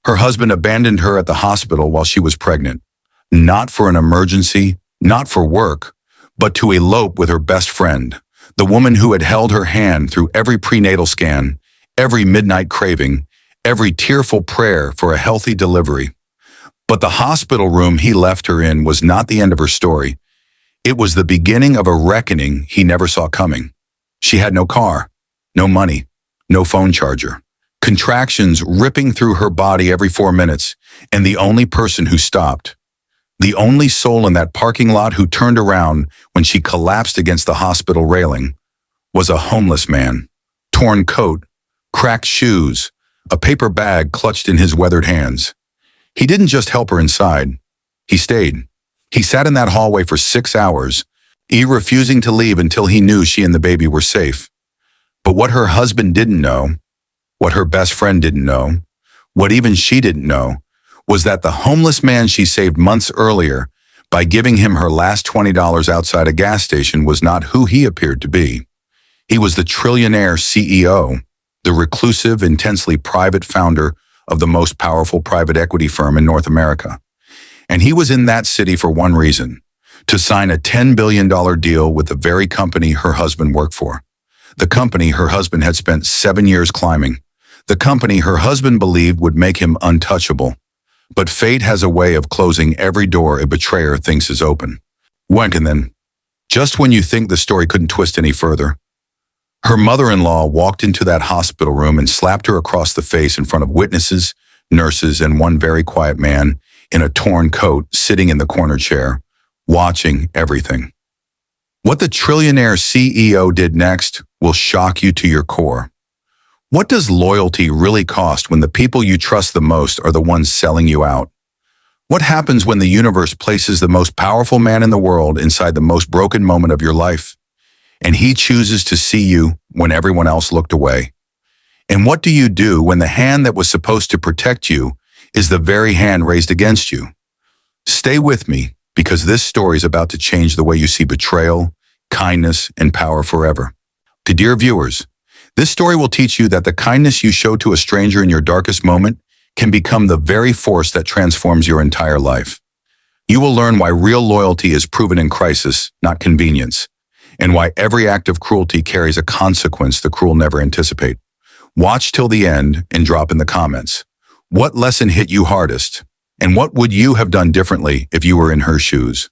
Her husband abandoned her at the hospital while she was pregnant, not for an emergency, not for work, but to elope with her best friend, the woman who had held her hand through every prenatal scan, every midnight craving, every tearful prayer for a healthy delivery. But the hospital room he left her in was not the end of her story. It was the beginning of a reckoning he never saw coming. She had no car, no money, no phone charger, contractions ripping through her body every 4 minutes, and the only person who stopped, the only soul in that parking lot who turned around when she collapsed against the hospital railing, was a homeless man, torn coat, cracked shoes, a paper bag clutched in his weathered hands. He didn't just help her inside. He stayed. He sat in that hallway for 6 hours, refusing to leave until he knew she and the baby were safe. But what her husband didn't know, what her best friend didn't know, what even she didn't know, was that the homeless man she saved months earlier by giving him her last $20 outside a gas station was not who he appeared to be. He was the Trillionaire CEO, the reclusive, intensely private founder of the most powerful private equity firm in North America. And he was in that city for one reason: to sign a $10 billion deal with the very company her husband worked for. The company her husband had spent 7 years climbing. The company her husband believed would make him untouchable. But fate has a way of closing every door a betrayer thinks is open. And then, just when you think the story couldn't twist any further, her mother-in-law walked into that hospital room and slapped her across the face in front of witnesses, nurses, and one very quiet man in a torn coat sitting in the corner chair, watching everything. What the Trillionaire CEO did next will shock you to your core. What does loyalty really cost when the people you trust the most are the ones selling you out? What happens when the universe places the most powerful man in the world inside the most broken moment of your life, and he chooses to see you when everyone else looked away? And what do you do when the hand that was supposed to protect you is the very hand raised against you? Stay with me, because this story is about to change the way you see betrayal, kindness, and power forever. To dear viewers, this story will teach you that the kindness you show to a stranger in your darkest moment can become the very force that transforms your entire life. You will learn why real loyalty is proven in crisis, not convenience, and why every act of cruelty carries a consequence the cruel never anticipate. Watch till the end and drop in the comments. What lesson hit you hardest? And what would you have done differently if you were in her shoes?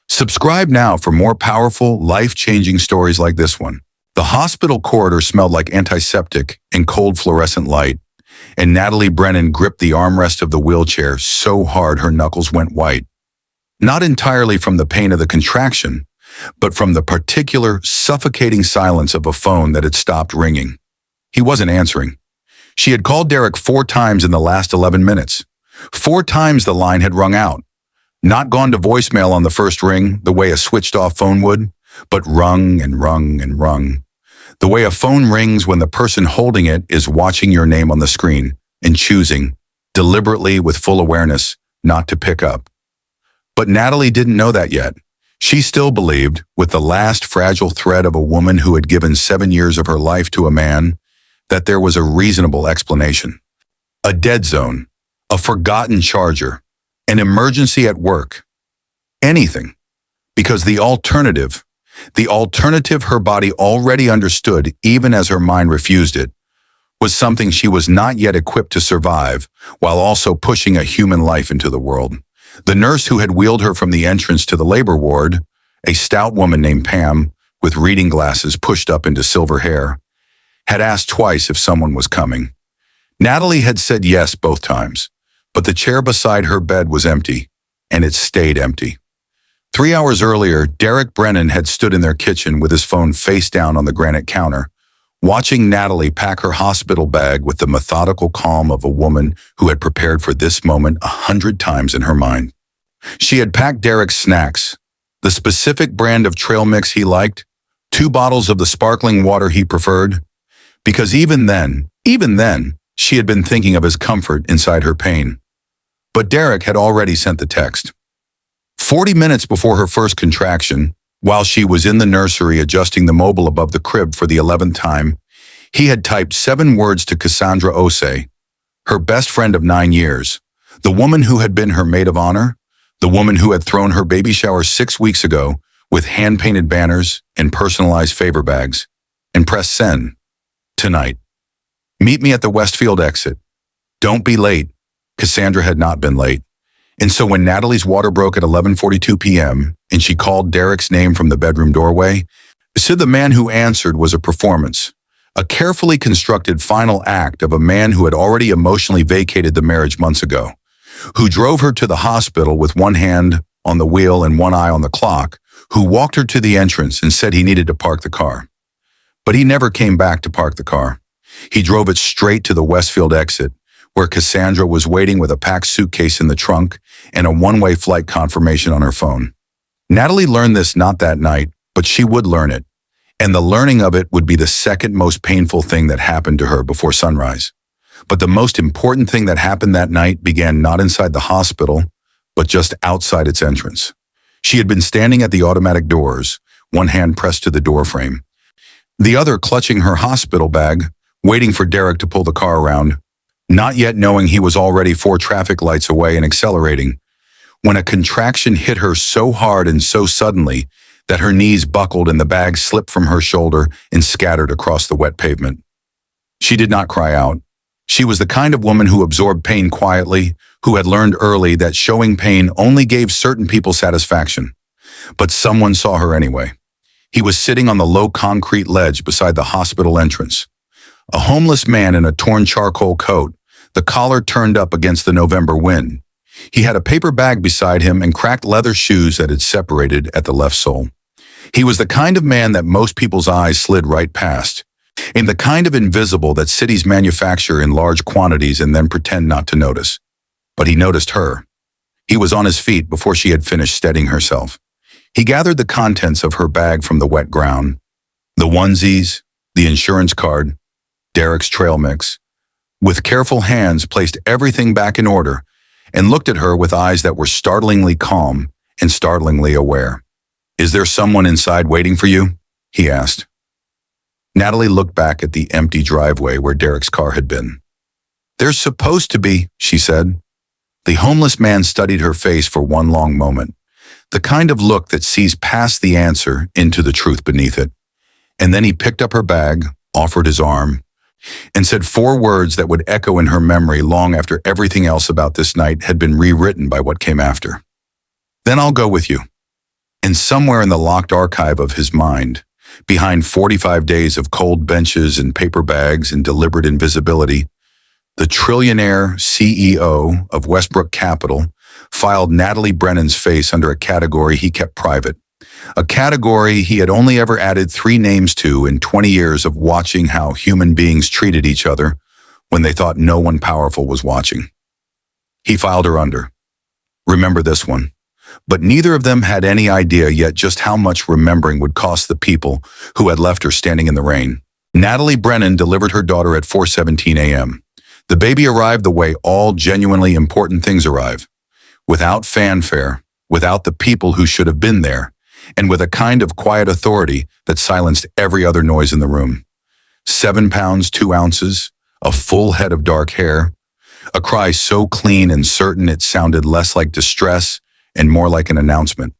Subscribe now for more powerful, life-changing stories like this one. The hospital corridor smelled like antiseptic and cold fluorescent light, and Natalie Brennan gripped the armrest of the wheelchair so hard her knuckles went white. Not entirely from the pain of the contraction, but from the particular, suffocating silence of a phone that had stopped ringing. He wasn't answering. She had called Derek 4 times in the last 11 minutes. 4 times the line had rung out. Not gone to voicemail on the first ring, the way a switched-off phone would, but rung and rung and rung. The way a phone rings when the person holding it is watching your name on the screen and choosing, deliberately with full awareness, not to pick up. But Natalie didn't know that yet. She still believed, with the last fragile thread of a woman who had given 7 years of her life to a man, that there was a reasonable explanation. A dead zone, a forgotten charger, an emergency at work. Anything. Because the alternative her body already understood even as her mind refused it, was something she was not yet equipped to survive while also pushing a human life into the world. The nurse who had wheeled her from the entrance to the labor ward, a stout woman named Pam, with reading glasses pushed up into silver hair, had asked twice if someone was coming. Natalie had said yes both times, but the chair beside her bed was empty, and it stayed empty. 3 hours earlier, Derek Brennan had stood in their kitchen with his phone face down on the granite counter, watching Natalie pack her hospital bag with the methodical calm of a woman who had prepared for this moment 100 times in her mind. She had packed Derek's snacks, the specific brand of trail mix he liked, 2 bottles of the sparkling water he preferred, because even then, she had been thinking of his comfort inside her pain. But Derek had already sent the text. 40 minutes before her first contraction, while she was in the nursery adjusting the mobile above the crib for the 11th time, he had typed 7 words to Cassandra Osei, her best friend of 9 years, the woman who had been her maid of honor, the woman who had thrown her baby shower 6 weeks ago with hand-painted banners and personalized favor bags, and pressed send. Tonight. Meet me at the Westfield exit. Don't be late. Cassandra had not been late. And so when Natalie's water broke at 11:42 p.m. and she called Derek's name from the bedroom doorway, said the man who answered was a performance, a carefully constructed final act of a man who had already emotionally vacated the marriage months ago, who drove her to the hospital with one hand on the wheel and one eye on the clock, who walked her to the entrance and said he needed to park the car. But he never came back to park the car. He drove it straight to the Westfield exit, where Cassandra was waiting with a packed suitcase in the trunk and a one-way flight confirmation on her phone. Natalie learned this not that night, but she would learn it, and the learning of it would be the second most painful thing that happened to her before sunrise. But the most important thing that happened that night began not inside the hospital, but just outside its entrance. She had been standing at the automatic doors, one hand pressed to the doorframe, the other clutching her hospital bag, waiting for Derek to pull the car around, not yet knowing he was already 4 traffic lights away and accelerating, when a contraction hit her so hard and so suddenly that her knees buckled and the bag slipped from her shoulder and scattered across the wet pavement. She did not cry out. She was the kind of woman who absorbed pain quietly, who had learned early that showing pain only gave certain people satisfaction. But someone saw her anyway. He was sitting on the low concrete ledge beside the hospital entrance. A homeless man in a torn charcoal coat, the collar turned up against the November wind. He had a paper bag beside him and cracked leather shoes that had separated at the left sole. He was the kind of man that most people's eyes slid right past, and the kind of invisible that cities manufacture in large quantities and then pretend not to notice. But he noticed her. He was on his feet before she had finished steadying herself. He gathered the contents of her bag from the wet ground, the onesies, the insurance card, Derek's trail mix. With careful hands, placed everything back in order and looked at her with eyes that were startlingly calm and startlingly aware. "Is there someone inside waiting for you?" he asked. Natalie looked back at the empty driveway where Derek's car had been. "There's supposed to be," she said. The homeless man studied her face for one long moment, the kind of look that sees past the answer into the truth beneath it. And then he picked up her bag, offered his arm, and said 4 words that would echo in her memory long after everything else about this night had been rewritten by what came after. "Then I'll go with you." And somewhere in the locked archive of his mind, behind 45 days of cold benches and paper bags and deliberate invisibility, the Trillionaire CEO of Westbrook Capital filed Natalie Brennan's face under a category he kept private, a category he had only ever added 3 names to in 20 years of watching how human beings treated each other when they thought no one powerful was watching. He filed her under. Remember this one. But neither of them had any idea yet just how much remembering would cost the people who had left her standing in the rain. Natalie Brennan delivered her daughter at 4:17 a.m. The baby arrived the way all genuinely important things arrive, without fanfare, without the people who should have been there, and with a kind of quiet authority that silenced every other noise in the room. 7 pounds, 2 ounces, a full head of dark hair, a cry so clean and certain it sounded less like distress and more like an announcement.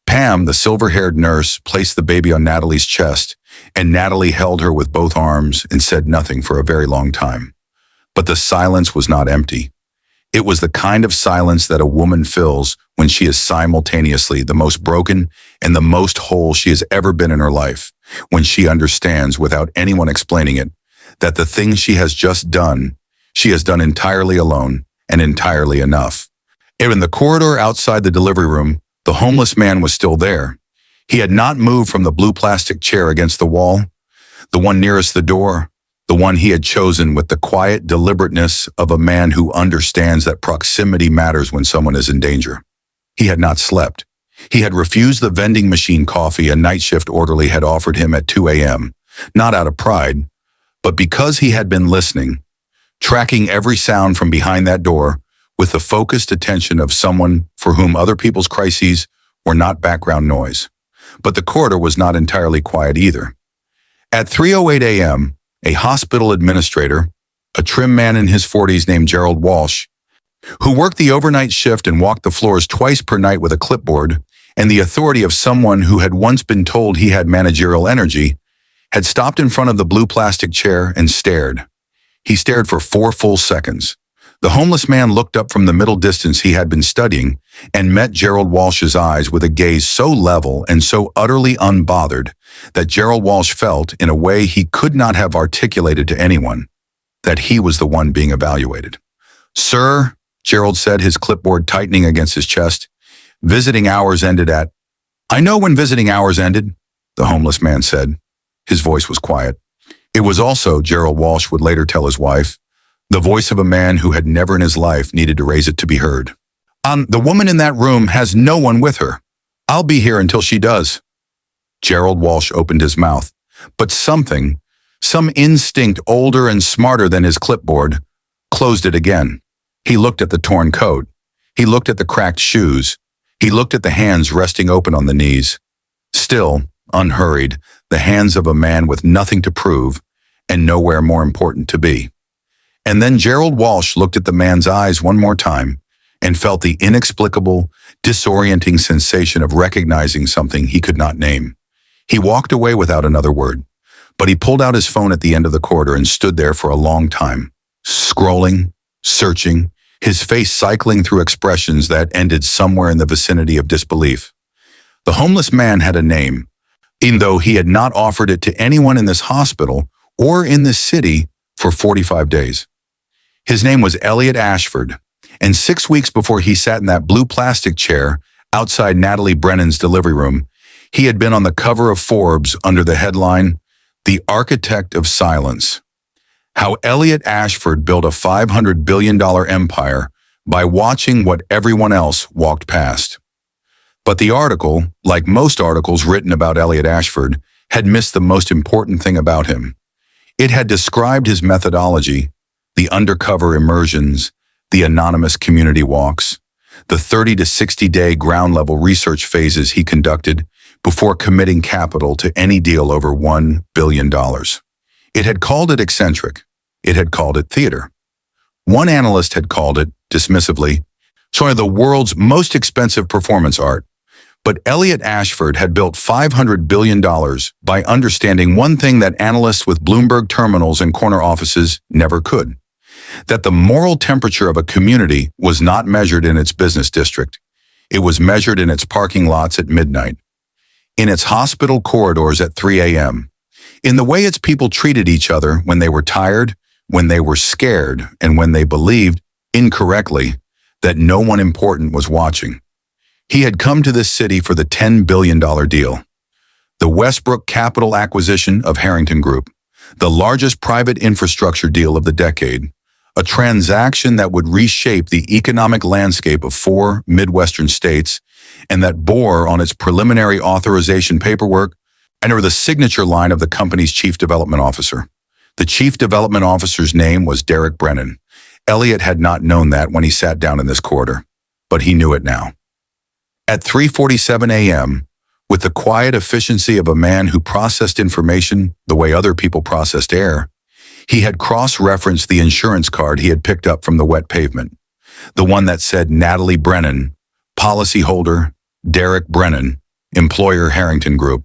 Pam, the silver-haired nurse, placed the baby on Natalie's chest, and Natalie held her with both arms and said nothing for a very long time. But the silence was not empty. It was the kind of silence that a woman fills when she is simultaneously the most broken and the most whole she has ever been in her life, when she understands, without anyone explaining it, that the thing she has just done, she has done entirely alone and entirely enough. And in the corridor outside the delivery room, the homeless man was still there. He had not moved from the blue plastic chair against the wall, the one nearest the door, the one he had chosen with the quiet deliberateness of a man who understands that proximity matters when someone is in danger. He had not slept. He had refused the vending machine coffee a night shift orderly had offered him at 2 a.m., not out of pride, but because he had been listening, tracking every sound from behind that door, with the focused attention of someone for whom other people's crises were not background noise. But the corridor was not entirely quiet either. At 3:08 a.m., a hospital administrator, a trim man in his 40s named Gerald Walsh, who worked the overnight shift and walked the floors twice per night with a clipboard, and the authority of someone who had once been told he had managerial energy, had stopped in front of the blue plastic chair and stared. He stared for 4 full seconds. The homeless man looked up from the middle distance he had been studying and met Gerald Walsh's eyes with a gaze so level and so utterly unbothered that Gerald Walsh felt, in a way he could not have articulated to anyone, that he was the one being evaluated. "Sir," Gerald said, his clipboard tightening against his chest, "visiting hours ended at—" "I know when visiting hours ended," the homeless man said. His voice was quiet. It was also, Gerald Walsh would later tell his wife, the voice of a man who had never in his life needed to raise it to be heard. "The woman in that room has no one with her. I'll be here until she does." Gerald Walsh opened his mouth, but something, some instinct older and smarter than his clipboard, closed it again. He looked at the torn coat. He looked at the cracked shoes. He looked at the hands resting open on the knees. Still, unhurried, the hands of a man with nothing to prove and nowhere more important to be. And then Gerald Walsh looked at the man's eyes one more time and felt the inexplicable, disorienting sensation of recognizing something he could not name. He walked away without another word, but he pulled out his phone at the end of the corridor and stood there for a long time, scrolling, searching, his face cycling through expressions that ended somewhere in the vicinity of disbelief. The homeless man had a name, even though he had not offered it to anyone in this hospital or in this city for 45 days. His name was Elliot Ashford, and 6 weeks before he sat in that blue plastic chair outside Natalie Brennan's delivery room, he had been on the cover of Forbes under the headline, "The Architect of Silence." How Elliot Ashford built a $500 billion empire by watching what everyone else walked past. But the article, like most articles written about Elliot Ashford, had missed the most important thing about him. It had described his methodology, the undercover immersions, the anonymous community walks, the 30 to 60-day ground-level research phases he conducted before committing capital to any deal over $1 billion. It had called it eccentric. It had called it theater. One analyst had called it, dismissively, one of the world's most expensive performance art. But Elliot Ashford had built $500 billion by understanding one thing that analysts with Bloomberg terminals and corner offices never could: that the moral temperature of a community was not measured in its business district. It was measured in its parking lots at midnight, in its hospital corridors at 3 a.m., in the way its people treated each other when they were tired, when they were scared, and when they believed, incorrectly, that no one important was watching. He had come to this city for the $10 billion deal. The Westbrook Capital acquisition of Harrington Group, the largest private infrastructure deal of the decade, a transaction that would reshape the economic landscape of 4 Midwestern states and that bore on its preliminary authorization paperwork and the signature line of the company's chief development officer. The chief development officer's name was Derek Brennan. Elliot had not known that when he sat down in this corridor, but he knew it now. At 3:47 a.m., with the quiet efficiency of a man who processed information the way other people processed air, he had cross-referenced the insurance card he had picked up from the wet pavement, the one that said Natalie Brennan, policyholder, Derek Brennan, employer Harrington Group,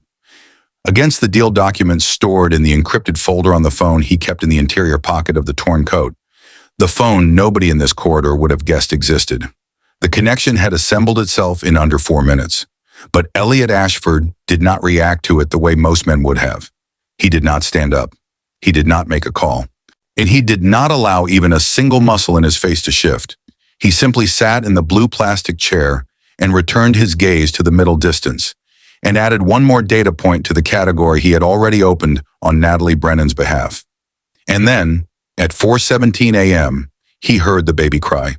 against the deal documents stored in the encrypted folder on the phone he kept in the interior pocket of the torn coat, the phone nobody in this corridor would have guessed existed. The connection had assembled itself in under 4 minutes, but Elliot Ashford did not react to it the way most men would have. He did not stand up. He did not make a call. And he did not allow even a single muscle in his face to shift. He simply sat in the blue plastic chair and returned his gaze to the middle distance, and added one more data point to the category he had already opened on Natalie Brennan's behalf. And then, at 4:17 a.m., he heard the baby cry.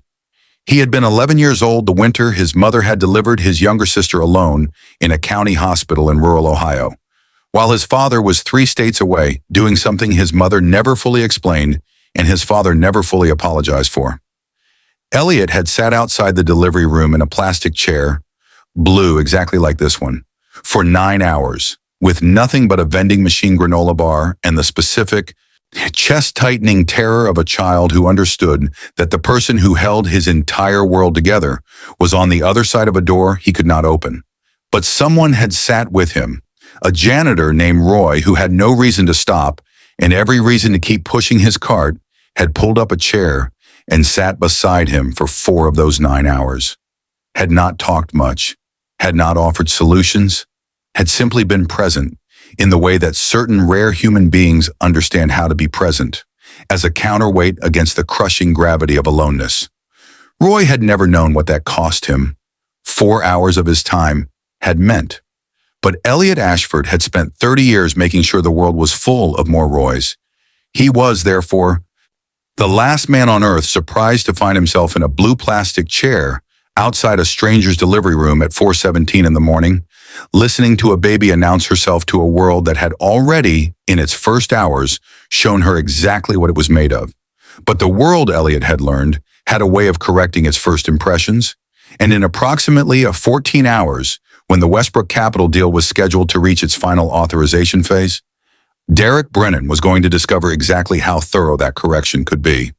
He had been 11 years old the winter his mother had delivered his younger sister alone in a county hospital in rural Ohio, while his father was 3 states away doing something his mother never fully explained and his father never fully apologized for. Elliot had sat outside the delivery room in a plastic chair, blue exactly like this one, for 9 hours, with nothing but a vending machine granola bar and the specific chest-tightening terror of a child who understood that the person who held his entire world together was on the other side of a door he could not open. But someone had sat with him, a janitor named Roy who had no reason to stop and every reason to keep pushing his cart, had pulled up a chair and sat beside him for 4 of those 9 hours. Had not talked much, had not offered solutions, had simply been present in the way that certain rare human beings understand how to be present, as a counterweight against the crushing gravity of aloneness. Roy had never known what that cost him. 4 hours of his time had meant. But Elliot Ashford had spent 30 years making sure the world was full of more Roys. He was, therefore, the last man on earth surprised to find himself in a blue plastic chair outside a stranger's delivery room at 4:17 in the morning, listening to a baby announce herself to a world that had already, in its first hours, shown her exactly what it was made of. But the world, Elliot had learned, had a way of correcting its first impressions, and in approximately 14 hours, when the Westbrook Capital deal was scheduled to reach its final authorization phase, Derek Brennan was going to discover exactly how thorough that correction could be.